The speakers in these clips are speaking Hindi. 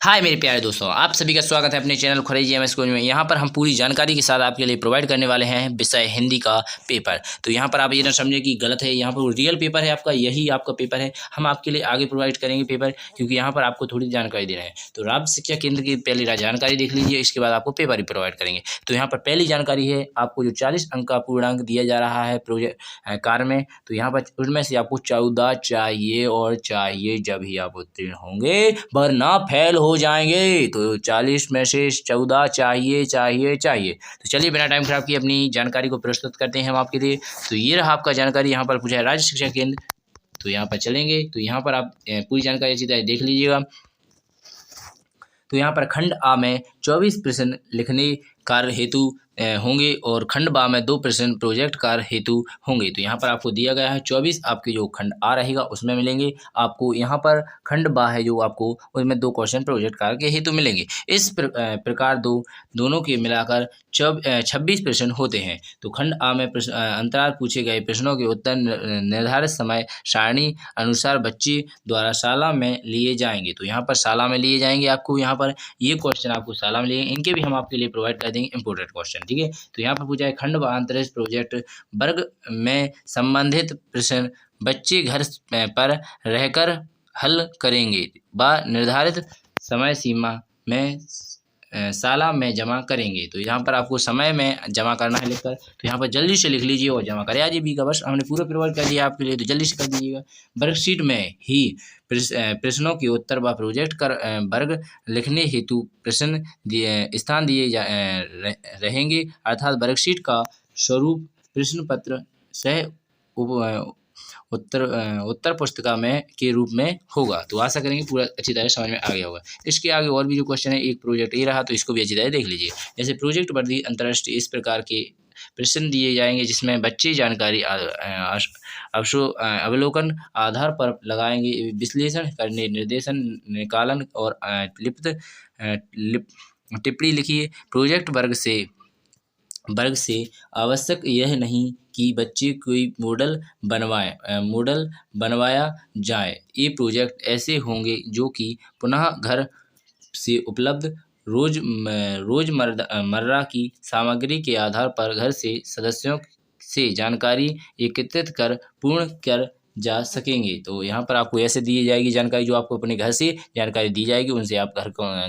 हाय मेरे प्यारे दोस्तों, आप सभी का स्वागत है अपने चैनल खुरैजी एमएस कोच में। यहाँ पर हम पूरी जानकारी के साथ आपके लिए प्रोवाइड करने वाले हैं विषय हिंदी का पेपर। तो यहाँ पर आप ये ना समझें कि गलत है, यहाँ पर रियल पेपर है आपका, यही आपका पेपर है। हम आपके लिए आगे प्रोवाइड करेंगे पेपर, क्योंकि यहाँ पर आपको थोड़ी जानकारी दे रहे हैं। तो राज्य शिक्षा केंद्र की पहली जानकारी देख लीजिए, इसके बाद आपको पेपर ही प्रोवाइड करेंगे। तो यहाँ पर पहली जानकारी है, आपको जो 40 अंक का पूर्णांक दिया जा रहा है प्रोजेक्ट कार्य में, तो यहाँ पर उनमें से आपको 14 चाहिए और चाहिए जब ही आप उत्तीर्ण होंगे, वरना फेल हो जाएंगे। तो 40 में से 14 चाहिए चाहिए चाहिए। तो चलिए बिना टाइम खराब किए अपनी जानकारी को प्रस्तुत करते हैं हम आपके लिए। तो ये रहा आपका जानकारी। यहाँ पर पूछा है राज्य शिक्षा केंद्र, तो यहाँ पर चलेंगे। तो यहाँ पर आप पूरी जानकारी अच्छी तरह देख लीजिएगा। तो यहाँ पर खंड आ में 24 प्रश्न लिखने कार्य हेतु होंगे और खंड बा में 2 प्रश्न प्रोजेक्ट कार्य हेतु होंगे। तो यहाँ पर आपको दिया गया है 24 आपके जो खंड आ रहेगा उसमें मिलेंगे आपको। यहाँ पर खंड बा है जो आपको, उसमें 2 क्वेश्चन प्रोजेक्ट कार्य के हेतु मिलेंगे। इस प्रकार दोनों के मिलाकर 26 प्रश्न होते हैं। तो खंड आ में अंतराल पूछे गए प्रश्नों के उत्तर निर्धारित समय सारणी अनुसार बच्चे द्वारा शाला में लिए जाएंगे। तो यहाँ पर शाला में लिए जाएंगे आपको, यहाँ पर ये क्वेश्चन आपको शाला में लिए, इनके भी हम आपके लिए प्रोवाइड कर देंगे इंपोर्टेंट क्वेश्चन, ठीक है। तो यहाँ पर पूछा है खंड व अंतरिक्ष प्रोजेक्ट वर्ग में संबंधित प्रश्न बच्चे घर पर रहकर हल करेंगे व निर्धारित समय सीमा में शाला में जमा करेंगे। तो यहाँ पर आपको समय में जमा करना है लिखकर, तो यहाँ पर जल्दी से लिख लीजिए और जमा करें। आज भी का बस हमने पूरा प्रोवाइड कर दिया आपके लिए, तो जल्दी से कर दीजिएगा। वर्कशीट में ही प्रश्नों के उत्तर व प्रोजेक्ट कर वर्ग लिखने हेतु प्रश्न स्थान दिए रहेंगे, अर्थात वर्कशीट का स्वरूप प्रश्न पत्र सह उत्तर पुस्तिका में के रूप में होगा। तो आशा करेंगे पूरा अच्छी तरह समझ में आ गया होगा। इसके आगे और भी जो क्वेश्चन है, एक प्रोजेक्ट ये रहा, तो इसको भी अच्छी तरह देख लीजिए। जैसे प्रोजेक्ट वर्दी अंतर्राष्ट्रीय इस प्रकार के प्रश्न दिए जाएंगे जिसमें बच्चे जानकारी अवलोकन आधार पर लगाएंगे, विश्लेषण करने, निर्देशन निकालन और टिप्पणी लिखिए। प्रोजेक्ट वर्ग से आवश्यक यह नहीं कि बच्चे कोई मॉडल बनवाया जाए। ये प्रोजेक्ट ऐसे होंगे जो कि पुनः घर से उपलब्ध रोजमर्रा की सामग्री के आधार पर घर से सदस्यों से जानकारी एकत्रित कर पूर्ण कर जा सकेंगे। तो यहाँ पर आपको ऐसे दी जाएगी जानकारी, जो आपको अपने घर से जानकारी दी जाएगी, उनसे आप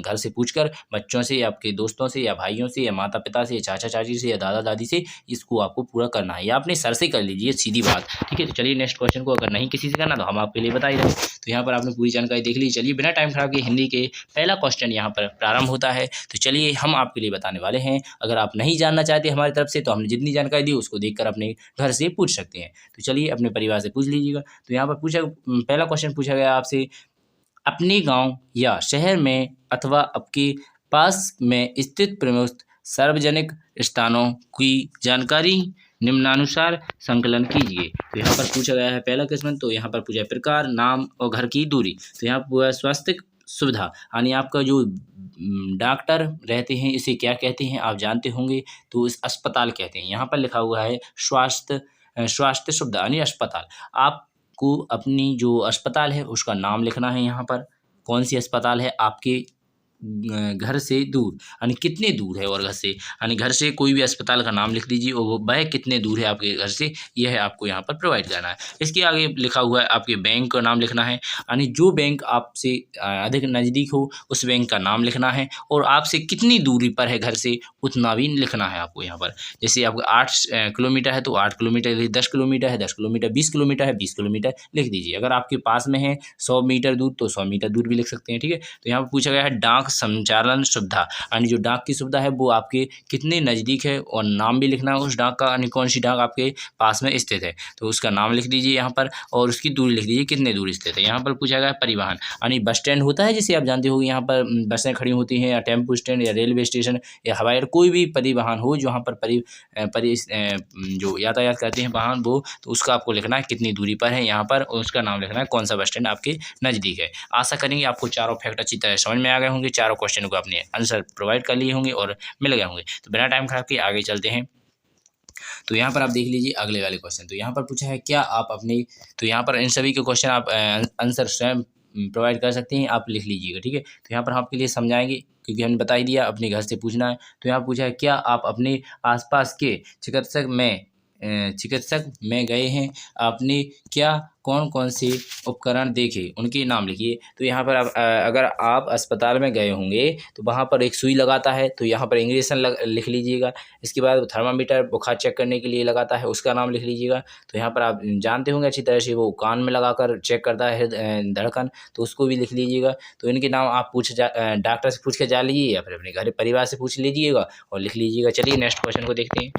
घर से पूछकर, बच्चों से या आपके दोस्तों से या भाइयों से या माता पिता से या चाचा चाची से या दादा दादी से इसको आपको पूरा करना है, या अपने सर से कर लीजिए, सीधी बात, ठीक है। तो चलिए नेक्स्ट क्वेश्चन को अगर नहीं किसी से करना तो हम आपके लिए बता ही रहे। तो यहाँ पर आपने पूरी जानकारी देख ली। चलिए बिना टाइम खराब किए हिंदी के पहला क्वेश्चन यहाँ पर प्रारंभ होता है। तो चलिए हम आपके लिए बताने वाले हैं। अगर आप नहीं जानना चाहते हमारी तरफ से, तो हमने जितनी जानकारी दी उसको देखकर अपने घर से पूछ सकते हैं। तो चलिए अपने परिवार से पूछ लीजिएगा। तो यहाँ पर पहला क्वेश्चन पूछा गया आपसे, अपने गांव या शहर में अथवा आपके पास में स्थित प्रमुख सार्वजनिक स्थानों की जानकारी निम्नानुसार संकलन कीजिए। तो यहाँ पर पूछा गया है पहला क्वेश्चन। तो यहाँ पर पूछा है प्रकार, नाम और घर की दूरी। तो यहाँ पर स्वास्थ्य सुविधा, यानी आपका जो डॉक्टर रहते हैं इसे क्या कहते हैं आप जानते होंगे, तो इस अस्पताल कहते हैं। यहाँ पर लिखा हुआ है स्वास्थ्य सुविधा यानी अस्पताल। आपको अपनी जो अस्पताल है उसका नाम लिखना है। यहाँ पर कौन सी अस्पताल है आपके घर से दूर, यानी कितने दूर है, और घर से यानी घर से कोई भी अस्पताल का नाम लिख दीजिए और वह कितने दूर है आपके घर से, यह है आपको यहाँ पर प्रोवाइड करना है। इसके आगे लिखा हुआ है आपके बैंक का नाम लिखना है, यानी जो बैंक आपसे अधिक नज़दीक हो उस बैंक का नाम लिखना है, और आपसे कितनी दूरी पर है घर से उतना भी लिखना है आपको यहाँ पर। जैसे आपको 8 किलोमीटर है तो 8 किलोमीटर, 10 किलोमीटर है 10 किलोमीटर, 20 किलोमीटर है 20 किलोमीटर लिख दीजिए। अगर आपके पास में है 100 मीटर दूर तो 100 मीटर दूर भी लिख सकते हैं, ठीक है। तो यहाँ पर पूछा गया है डाक संचालन सुविधा, यानी जो डाक की सुविधा है वो आपके कितने नज़दीक है, और नाम भी लिखना है उस डाक का, यानी कौन सी डाक आपके पास में स्थित है, तो उसका नाम लिख दीजिए यहाँ पर, और उसकी दूरी लिख दीजिए कितने दूर स्थित है। यहाँ पर पूछा गया परिवहन, यानी बस स्टैंड होता है जिसे आप जानते हो, यहाँ पर बसें खड़ी होती हैं, या टेम्पो स्टैंड या रेलवे स्टेशन या हवाई अड्डा, कोई भी परिवहन हो जहाँ पर जो यातायात करते हैं वाहन वो, तो उसका आपको लिखना है कितनी दूरी पर है यहाँ पर, और उसका नाम लिखना है कौन सा बस स्टैंड आपके नज़दीक है। आशा करेंगे आपको चारों फैक्ट अच्छी तरह समझ में आ गए होंगे, चारों क्वेश्चन को आपने आंसर प्रोवाइड कर लिए होंगे और मिल गए होंगे। तो बिना टाइम खराब किए आगे चलते हैं। तो यहाँ पर आप देख लीजिए अगले वाले क्वेश्चन। तो यहाँ पर पूछा है क्या आप अपने, तो यहाँ पर इन सभी के क्वेश्चन आप आंसर स्वयं प्रोवाइड कर सकते हैं, आप लिख लीजिएगा। ठीक है, तो यहाँ पर हम आपके लिए समझाएंगे, क्योंकि हमने बता ही दिया अपने घर से पूछना है। तो यहाँ पूछा है, क्या आप अपने आसपास के चिकित्सक में गए हैं? आपने क्या कौन कौन से उपकरण देखे, उनके नाम लिखिए। तो यहाँ पर आप अगर आप अस्पताल में गए होंगे तो वहाँ पर एक सुई लगाता है, तो यहाँ पर इंजेक्शन लिख लीजिएगा। इसके बाद थर्मामीटर बुखार चेक करने के लिए लगाता है, उसका नाम लिख लीजिएगा। तो यहाँ पर आप जानते होंगे अच्छी तरह से, वो कान में लगाकर चेक करता है धड़कन, तो उसको भी लिख लीजिएगा। तो इनके नाम आप डॉक्टर से पूछ के जा लीजिए, या फिर अपने घर परिवार से पूछ लीजिएगा और लिख लीजिएगा। चलिए नेक्स्ट क्वेश्चन को देखते हैं।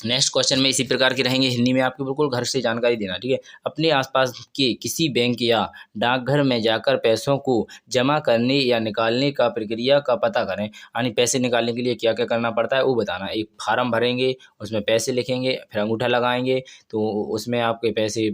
नेक्स्ट क्वेश्चन में इसी प्रकार के रहेंगे, हिंदी में आपको बिल्कुल घर से जानकारी देना। ठीक है, अपने आसपास के किसी बैंक या डाकघर में जाकर पैसों को जमा करने या निकालने का प्रक्रिया का पता करें। यानी पैसे निकालने के लिए क्या क्या करना पड़ता है वो बताना। एक फार्म भरेंगे, उसमें पैसे लिखेंगे, फिर अंगूठा लगाएंगे, तो उसमें आपके पैसे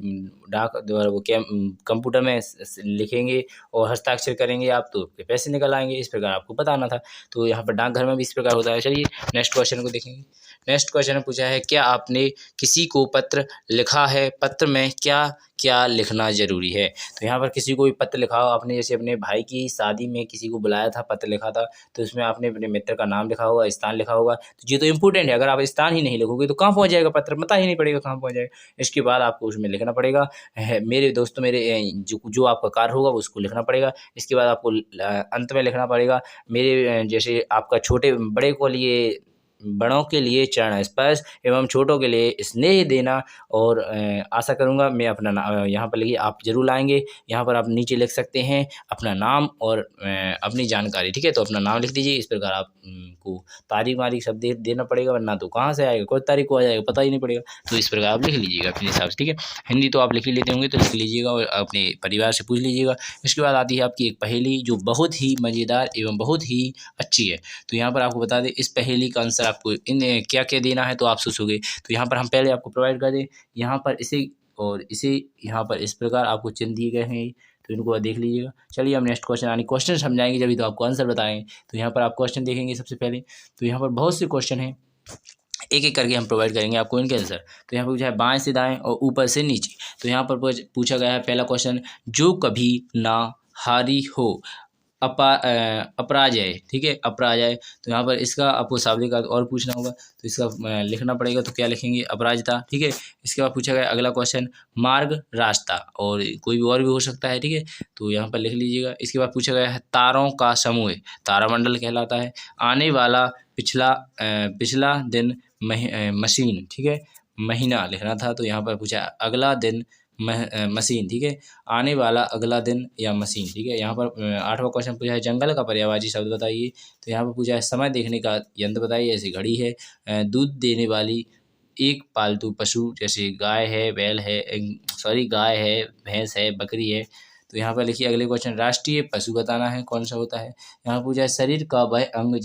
डाक द्वारा वो कंप्यूटर में लिखेंगे और हस्ताक्षर करेंगे आप, तो आपके पैसे निकल आएंगे। इस प्रकार आपको बताना था। तो यहाँ पर डाकघर में भी इस प्रकार होता है। चलिए नेक्स्ट क्वेश्चन को देखेंगे। नेक्स्ट क्वेश्चन में पूछा है, क्या आपने किसी को पत्र लिखा है? पत्र में क्या क्या लिखना जरूरी है? तो यहाँ पर किसी को भी पत्र लिखा हो आपने, जैसे अपने भाई की शादी में किसी को बुलाया था, पत्र लिखा था, तो उसमें आपने अपने मित्र का नाम लिखा होगा, स्थान लिखा होगा। तो ये तो इंपॉर्टेंट है, अगर आप स्थान ही नहीं लिखोगे तो कहाँ पहुँच जाएगा पत्र, पता ही नहीं पड़ेगा कहाँ पहुँच जाएगा। इसके बाद आपको उसमें लिखना पड़ेगा मेरे दोस्तों, मेरे जो आपका कार्य होगा उसको लिखना पड़ेगा। इसके बाद आपको अंत में लिखना पड़ेगा, मेरे जैसे आपका छोटे बड़े को लिए, बड़ों के लिए चरण स्पर्श एवं छोटों के लिए स्नेह देना। और आशा करूँगा मैं अपना यहाँ पर लिखिए, आप जरूर लाएंगे। यहाँ पर आप नीचे लिख सकते हैं अपना नाम और अपनी जानकारी। ठीक है, तो अपना नाम लिख दीजिए। इस प्रकार आप को तारीख वारीख सब देना पड़ेगा, वरना तो कहाँ से आएगा, कोई तारीख को आ जाएगा, पता ही नहीं पड़ेगा। तो इस प्रकार आप लिख लीजिएगा अपने हिसाब से। ठीक है, हिंदी तो आप लिख ही लेते होंगे, तो लिख लीजिएगा और अपने परिवार से पूछ लीजिएगा। इसके बाद आती है आपकी एक पहेली, जो बहुत ही मज़ेदार एवं बहुत ही अच्छी है। तो यहाँ पर आपको बता दें, इस पहेली का आंसर आपको इन क्या क्या देना है, तो आप सोचोगे। तो यहाँ पर हम पहले आपको प्रोवाइड कर दें, यहाँ पर इसे और इसे यहाँ पर इस प्रकार आपको चिन्ह दिए गए हैं, तो इनको देख लीजिएगा। चलिए हम नेक्स्ट क्वेश्चन यानी क्वेश्चन समझाएंगे, जब तो आपको आंसर बताएंगे। तो यहाँ पर आप क्वेश्चन देखेंगे सबसे पहले। तो यहाँ पर बहुत से क्वेश्चन हैं, एक एक करके हम प्रोवाइड करेंगे आपको इनके आंसर। तो यहाँ पर पूछा है बाएं से दाएं और ऊपर से नीचे। तो यहाँ पर पूछा गया है पहला क्वेश्चन, जो कभी ना हारी हो, अपराजय। ठीक है, अपराजय। तो यहाँ पर इसका आपको शाब्दिक अर्थ और पूछना होगा, तो इसका लिखना पड़ेगा। तो क्या लिखेंगे? अपराजिता। ठीक है, इसके बाद पूछा गया अगला क्वेश्चन, मार्ग रास्ता, और कोई भी और भी हो सकता है। ठीक है, तो यहाँ पर लिख लीजिएगा। इसके बाद पूछा गया है तारों का समूह, तारामंडल कहलाता है। आने वाला पिछला दिन मशीन। ठीक है, महीना लिखना था, तो यहाँ पर पूछा अगला दिन मशीन। ठीक है, आने वाला अगला दिन या मशीन। ठीक है, यहाँ पर 8वां क्वेश्चन पूछा है जंगल का पर्यायवाची शब्द बताइए। तो यहाँ पर पूछा है समय देखने का यंत्र बताइए, जैसे घड़ी है। दूध देने वाली एक पालतू पशु, जैसे गाय है, बैल है, गाय है, भैंस है, बकरी है। तो यहाँ पर लिखिए अगले क्वेश्चन, राष्ट्रीय पशु बताना है कौन सा होता है। यहाँ पूछा है शरीर का वह अंग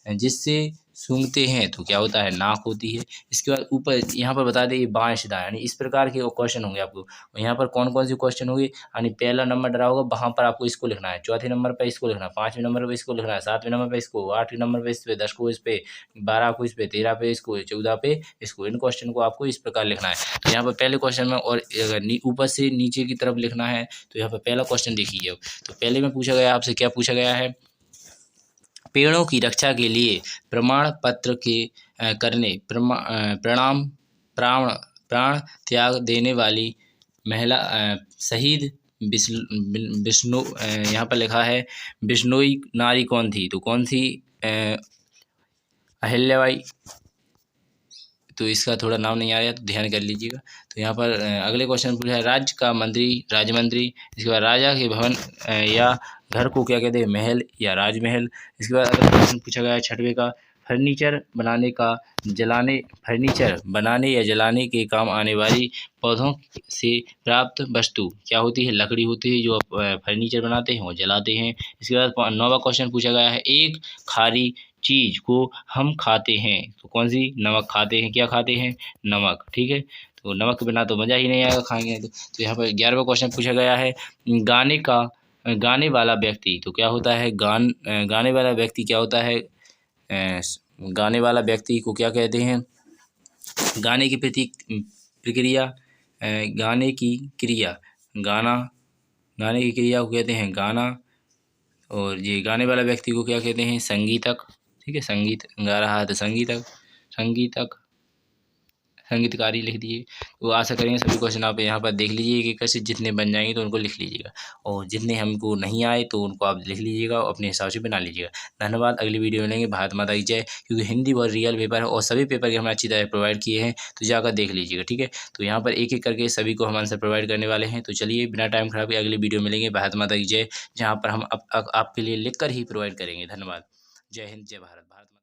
जिससे सूंघते हैं, तो क्या होता है? नाक होती है। इसके बाद ऊपर यहाँ पर बता दें ये बाएं से दाएं, यानी इस प्रकार के क्वेश्चन होंगे आपको। यहाँ पर कौन कौन से क्वेश्चन होंगे, यानी पहला नंबर डरा होगा, वहाँ पर आपको इसको लिखना है। चौथे नंबर पर इसको लिखना है, 5वें नंबर पर इसको लिखना है, 7वें नंबर पर इसको, 8वें नंबर पर इस पे, 10 को इस पे, 12 को इस पे, 13 पे इसको, 14 पे इसको। इन क्वेश्चन को आपको इस प्रकार लिखना है। तो यहाँ पर पहले क्वेश्चन में, और ऊपर से नीचे की तरफ लिखना है। तो यहाँ पर पहला क्वेश्चन देखिए। अब तो पहले में पूछा गया आपसे, क्या पूछा गया है? पेड़ों की रक्षा के लिए प्रमाण पत्र के करने प्राण त्याग देने वाली महिला शहीद विष्णु, यहाँ पर लिखा है बिश्नोई नारी कौन थी? तो कौन सी? अहिल्याबाई। तो इसका थोड़ा नाम नहीं आ रहा है, तो ध्यान कर लीजिएगा। तो यहाँ पर अगले क्वेश्चन पूछा है राज्य का मंत्री, राजमंत्री। इसके बाद राजा के भवन या घर को क्या कहते हैं? महल या राजमहल। इसके बाद अगला क्वेश्चन पूछा गया है 6वें का, फर्नीचर बनाने या जलाने के काम आने वाली पौधों से प्राप्त वस्तु क्या होती है? लकड़ी होती है, जो आप फर्नीचर बनाते हैं वो जलाते हैं। इसके बाद 9वां क्वेश्चन पूछा गया है, एक खारी चीज को हम खाते हैं, तो कौन सी? नमक खाते हैं। क्या खाते हैं? नमक। ठीक है, तो नमक के बिना तो मज़ा ही नहीं आएगा खाएंगे तो यहाँ पर 11वां क्वेश्चन पूछा गया है, गाने वाला व्यक्ति, तो क्या होता है? गाने वाला व्यक्ति क्या होता है? गाने वाला व्यक्ति को क्या कहते हैं? गाने की प्रक्रिया, गाने की क्रिया, गाना गाने की क्रिया को कहते हैं गाना, और ये गाने वाला व्यक्ति को क्या कहते हैं? संगीतक। ठीक है, संगीत गा रहा है तो संगीतक, संगीतक, संगीतकारी लिख दिए। तो आशा करेंगे सभी क्वेश्चन आप यहाँ पर देख लीजिए कि कैसे जितने बन जाएंगे तो उनको लिख लीजिएगा, और जितने हमको नहीं आए तो उनको आप लिख लीजिएगा और अपने हिसाब से बना लीजिएगा। धन्यवाद। अगली वीडियो में मिलेंगे। भारत माता की जय। क्योंकि हिंदी बहुत रियल पेपर है और सभी पेपर के हमने अच्छी तरह प्रोवाइड किए हैं, तो जाकर देख लीजिएगा। ठीक है, तो यहाँ पर एक एक करके सभी को हम आंसर प्रोवाइड करने वाले हैं। तो चलिए बिना टाइम खराब किए अगली वीडियो मिलेंगे। भारत माता की जय, जहाँ पर हम आपके लिए लिख कर ही प्रोवाइड करेंगे। धन्यवाद। जय हिंद, जय भारत।